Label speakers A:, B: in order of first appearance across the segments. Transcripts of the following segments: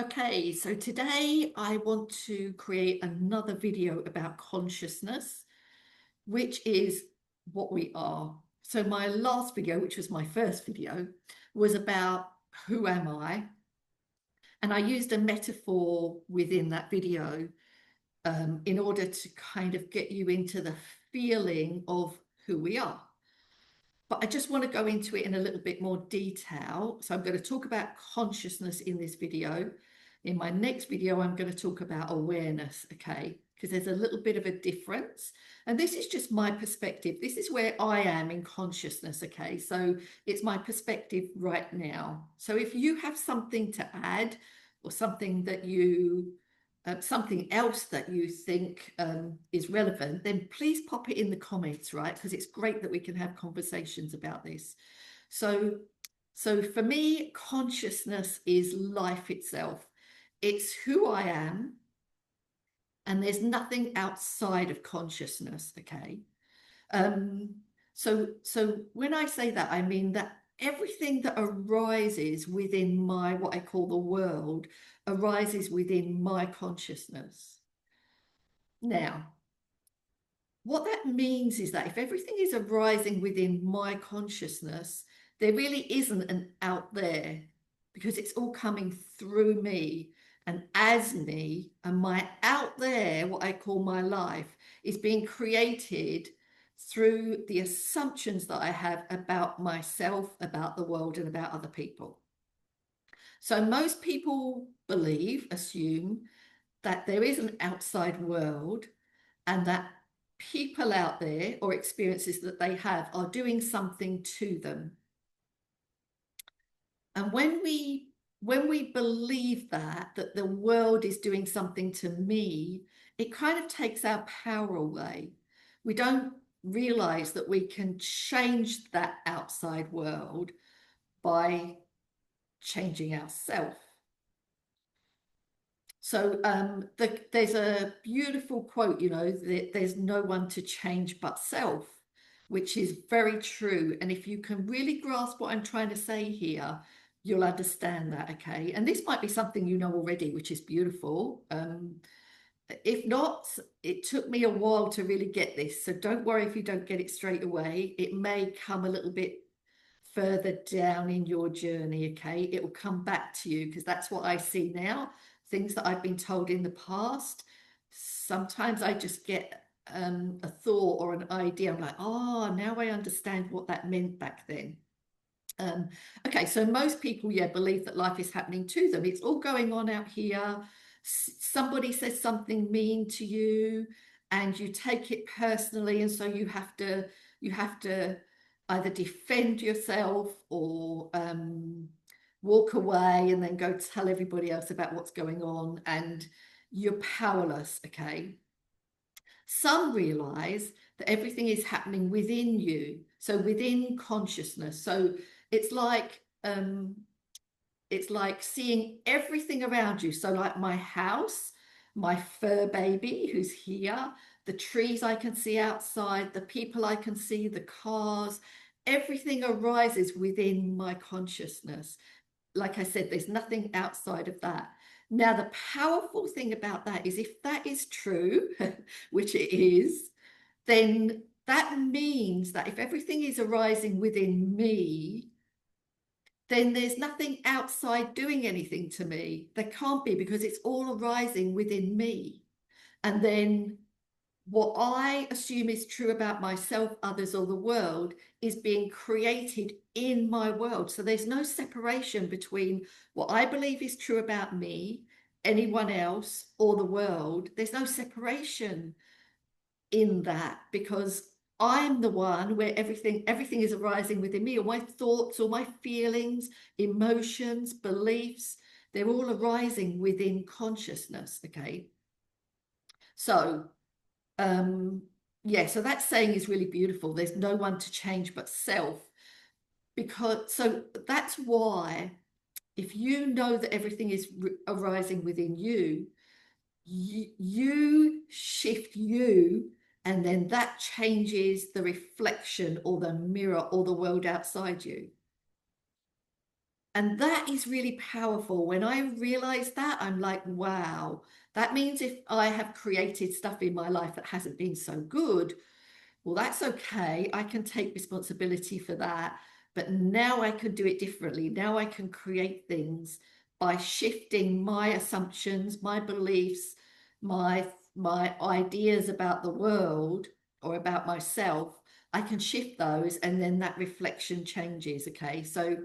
A: Okay, so today I want to create another video about consciousness, which is what we are. So my last video, which was my first video, was about who am I? And I used a metaphor within that video in order to kind of get you into the feeling of who we are. But I just want to go into it in a little bit more detail. So I'm going to talk about consciousness in this video. In my next video, I'm going to talk about awareness, okay? Because there's a little bit of a difference. And this is just my perspective. This is where I am in consciousness, okay? So it's my perspective right now. So if you have something to add or something that you something else that you think is relevant, then please pop it in the comments, right? Because it's great that we can have conversations about this. So for me, consciousness is life itself. It's who I am, and there's nothing outside of consciousness, okay? Um, so when I say that, I mean that everything that arises within my, what I call the world, arises within my consciousness. Now, what that means is that if everything is arising within my consciousness, there really isn't an out there because it's all coming through me and as me, and my out there, what I call my life, is being created through the assumptions that I have about myself, about the world, and about other people. So most people assume that there is an outside world and that people out there or experiences that they have are doing something to them. And when we believe that the world is doing something to me, it kind of takes our power away. We don't realize that we can change that outside world by changing ourselves. So there's a beautiful quote, that there's no one to change but self, which is very true. And if you can really grasp what I'm trying to say here, you'll understand that, okay? And this might be something you know already, which is beautiful. If not, it took me a while to really get this. So don't worry if you don't get it straight away. It may come a little bit further down in your journey, okay? It will come back to you because that's what I see now. Things that I've been told in the past. Sometimes I just get a thought or an idea. I'm like, oh, now I understand what that meant back then. Um, okay, so most people, yeah, believe that life is happening to them. It's all going on out here. Somebody says something mean to you, and you take it personally, and so you have to either defend yourself or walk away and then go tell everybody else about what's going on, and you're powerless. Okay. Some realize that everything is happening within you, so within consciousness. So it's like um, it's like seeing everything around you. So, like my house, my fur baby who's here, the trees I can see outside, the people I can see, the cars, everything arises within my consciousness. Like I said, there's nothing outside of that. Now, the powerful thing about that is if that is true, which it is, then that means that if everything is arising within me, then there's nothing outside doing anything to me. There can't be because it's all arising within me. And then what I assume is true about myself, others, or the world is being created in my world. So there's no separation between what I believe is true about me, anyone else, or the world. There's no separation in that because I'm the one where everything is arising within me, or my thoughts, or my feelings, emotions, beliefs, they're all arising within consciousness. Okay. So yeah, so that saying is really beautiful. There's no one to change but self. Because so that's why if you know that everything is arising within you, you shift you, and then that changes the reflection or the mirror or the world outside you. And that is really powerful. When I realize that, I'm like, wow, that means if I have created stuff in my life that hasn't been so good, well, that's okay. I can take responsibility for that. But now I can do it differently. Now I can create things by shifting my assumptions, my beliefs, my my ideas about the world or about myself. I can shift those and then that reflection changes. Okay. So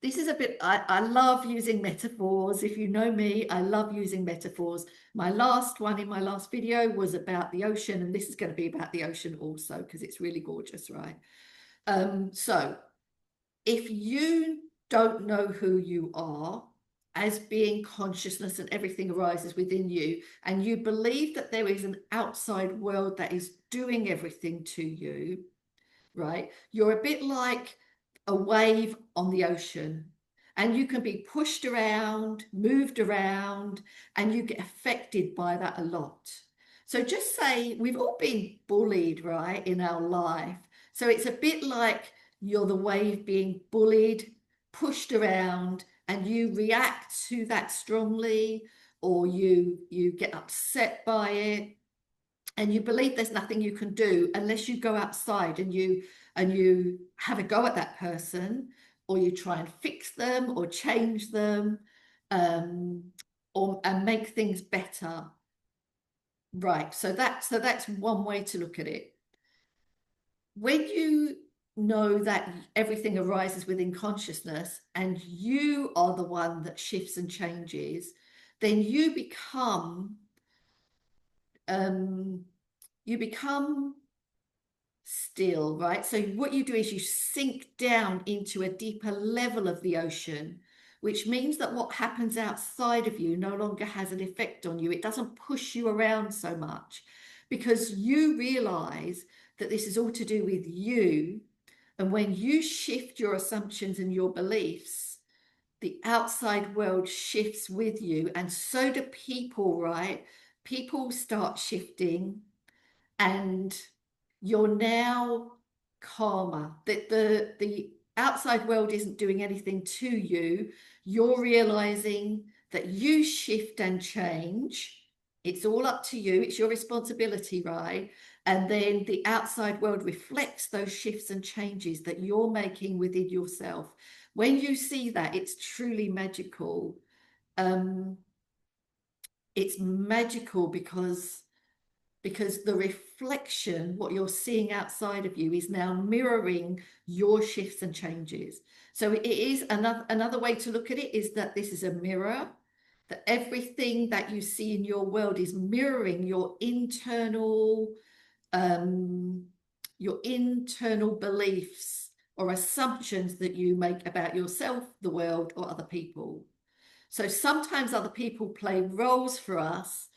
A: this is a bit, I love using metaphors. If you know me, I love using metaphors. My last one in my last video was about the ocean, and this is going to be about the ocean also because it's really gorgeous, right? So if you don't know who you are as being consciousness and everything arises within you, and you believe that there is an outside world that is doing everything to you, right? You're a bit like a wave on the ocean, and you can be pushed around, moved around, and you get affected by that a lot. So just say we've all been bullied, right, in our life. So it's a bit like you're the wave being bullied, pushed around, and you react to that strongly, or you get upset by it, and you believe there's nothing you can do unless you go outside and you have a go at that person, or you try and fix them or change them, um, or and make things better. Right. So that's one way to look at it. When you know that everything arises within consciousness and you are the one that shifts and changes, then um, you become still, right? So what you do is you sink down into a deeper level of the ocean, which means that what happens outside of you no longer has an effect on you. It doesn't push you around so much because you realize that this is all to do with you. And when you shift your assumptions and your beliefs, the outside world shifts with you, and so do people, right? People start shifting, and you're now calmer. That the outside world isn't doing anything to you. You're realizing that you shift and change. It's all up to you. It's your responsibility, right? And then the outside world reflects those shifts and changes that you're making within yourself. When you see that, it's truly magical. Um, it's magical because the reflection, what you're seeing outside of you, is now mirroring your shifts and changes. So it is another way to look at it is that this is a mirror, that everything that you see in your world is mirroring your internal beliefs or assumptions that you make about yourself, the world, or other people. So sometimes other people play roles for us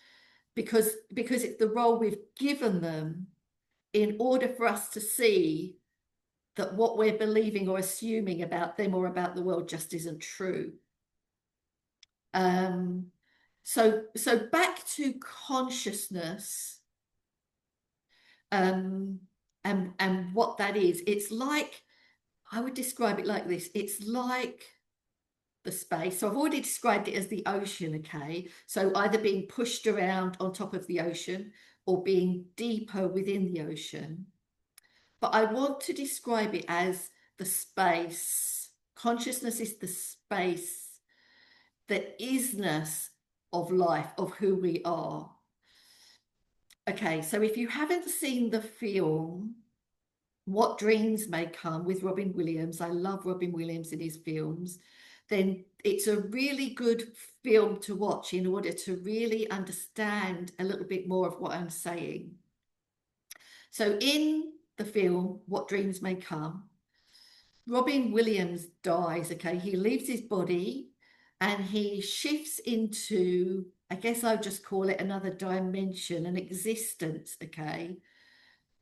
A: because it's the role we've given them in order for us to see that what we're believing or assuming about them or about the world just isn't true. So back to consciousness, and what that is. It's like, I would describe it like this. It's like the space. So I've already described it as the ocean, okay? So either being pushed around on top of the ocean or being deeper within the ocean. But I want to describe it as the space. Consciousness is the space, the isness of life, of who we are. Okay, so if you haven't seen the film What Dreams May Come with Robin Williams, I love Robin Williams in his films, then it's a really good film to watch in order to really understand a little bit more of what I'm saying. So in the film What Dreams May Come, Robin Williams dies, okay? He leaves his body and he shifts into, I guess I'll just call it another dimension, an existence, okay?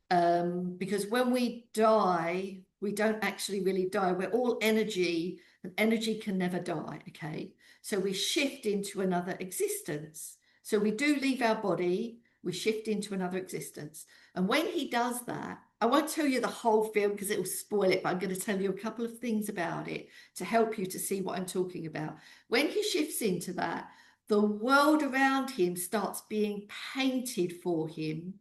A: Because when we die, we don't actually really die. We're all energy, and energy can never die, okay? So we shift into another existence. So we do leave our body, we shift into another existence. And when he does that, I won't tell you the whole film because it will spoil it, but I'm going to tell you a couple of things about it to help you to see what I'm talking about. When he shifts into that, the world around him starts being painted for him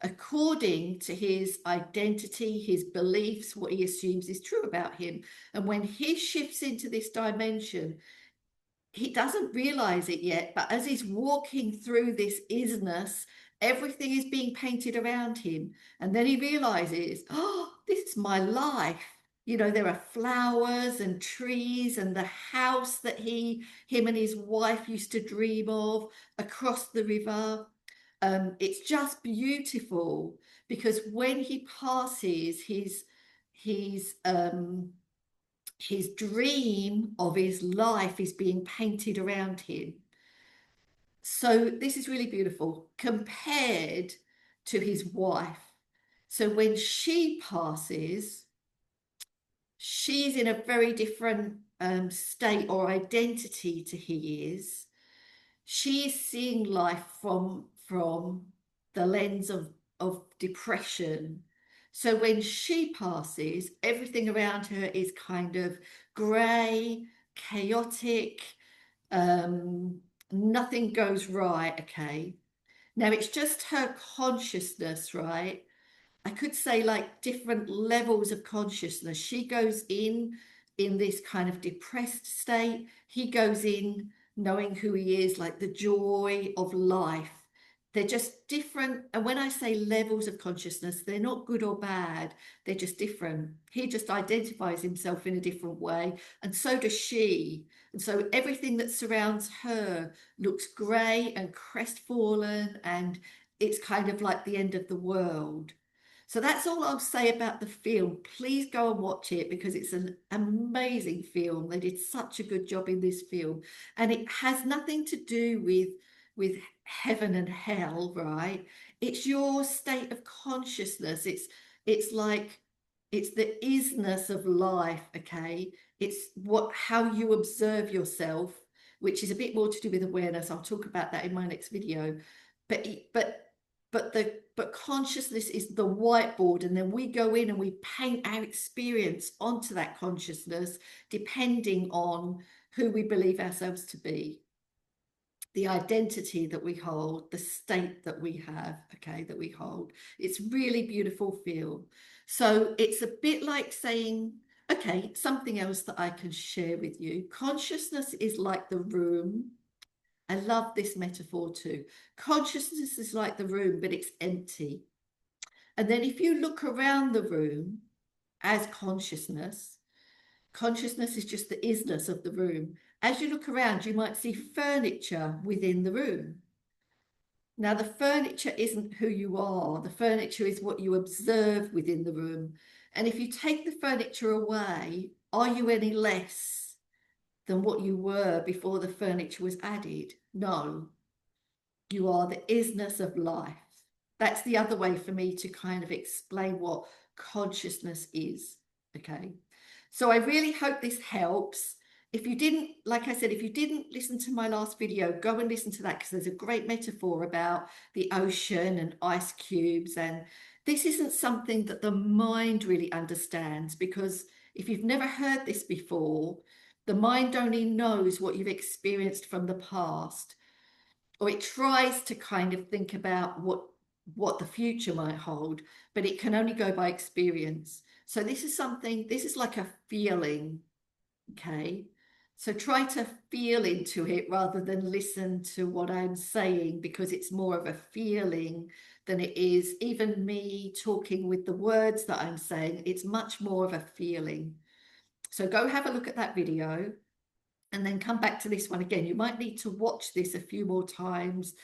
A: according to his identity, his beliefs, what he assumes is true about him. And when he shifts into this dimension, he doesn't realize it yet, but as he's walking through this isness, everything is being painted around him. And then he realizes, oh, this is my life. You know, there are flowers and trees and the house that him and his wife used to dream of across the river. It's just beautiful because when he passes his dream of his life is being painted around him. So this is really beautiful compared to his wife. So when she passes, she's in a very different state or identity to he is. She's seeing life from the lens of depression. So when she passes, everything around her is kind of grey, chaotic, nothing goes right, okay? Now it's just her consciousness, right? I could say like different levels of consciousness. She goes in this kind of depressed state. He goes in knowing who he is, like the joy of life. They're just different. And when I say levels of consciousness, they're not good or bad. They're just different. He just identifies himself in a different way. And so does she. And so everything that surrounds her looks grey and crestfallen, and it's kind of like the end of the world. So that's all I'll say about the film. Please go and watch it because it's an amazing film. They did such a good job in this film. And it has nothing to do with heaven and hell, right? It's your state of consciousness. It's like it's the isness of life, okay? It's how you observe yourself, which is a bit more to do with awareness. I'll talk about that in my next video. But consciousness is the whiteboard, and then we go in and we paint our experience onto that consciousness depending on who we believe ourselves to be, the identity that we hold, the state that we have, okay, that we hold. It's really beautiful feel. So it's a bit like saying, okay, something else that I can share with you. Consciousness is like the room. I love this metaphor too. Consciousness is like the room, but it's empty. And then if you look around the room as consciousness, consciousness is just the isness of the room. As you look around, you might see furniture within the room. Now, the furniture isn't who you are. The furniture is what you observe within the room. And if you take the furniture away, are you any less than what you were before the furniture was added? No, you are the isness of life. That's the other way for me to kind of explain what consciousness is. Okay. So I really hope this helps. If you didn't, like I said, if you didn't listen to my last video, go and listen to that because there's a great metaphor about the ocean and ice cubes. And this isn't something that the mind really understands, because if you've never heard this before, the mind only knows what you've experienced from the past, or it tries to kind of think about what the future might hold, but it can only go by experience. So this is like a feeling, okay? So try to feel into it rather than listen to what I'm saying, because it's more of a feeling than it is even me talking with the words that I'm saying. It's much more of a feeling. So go have a look at that video and then come back to this one again. You might need to watch this a few more times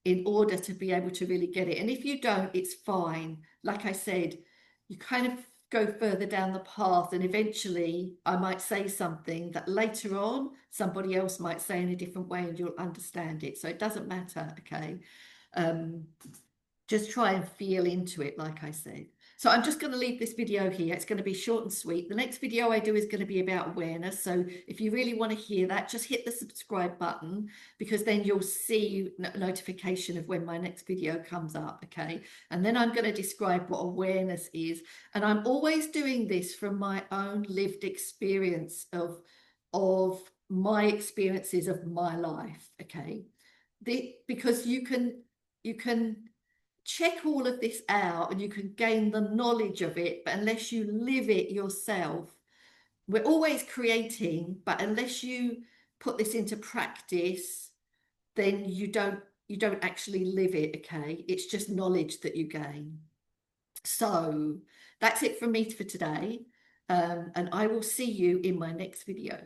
A: in order to be able to really get it. And if you don't, it's fine. Like I said, you kind of go further down the path, and eventually I might say something that later on somebody else might say in a different way and you'll understand it. So it doesn't matter, okay? Just try and feel into it, like I said. So I'm just going to leave this video here. It's going to be short and sweet. The next video I do is going to be about awareness. So if you really want to hear that, just hit the subscribe button, because then you'll see notification of when my next video comes up, okay? And then I'm going to describe what awareness is. And I'm always doing this from my own lived experience of my experiences of my life, okay? Because you can check all of this out and you can gain the knowledge of it, but unless you live it yourself, we're always creating, but unless you put this into practice, then you don't actually live it, okay? It's just knowledge that you gain. So that's it from me for today, and I will see you in my next video.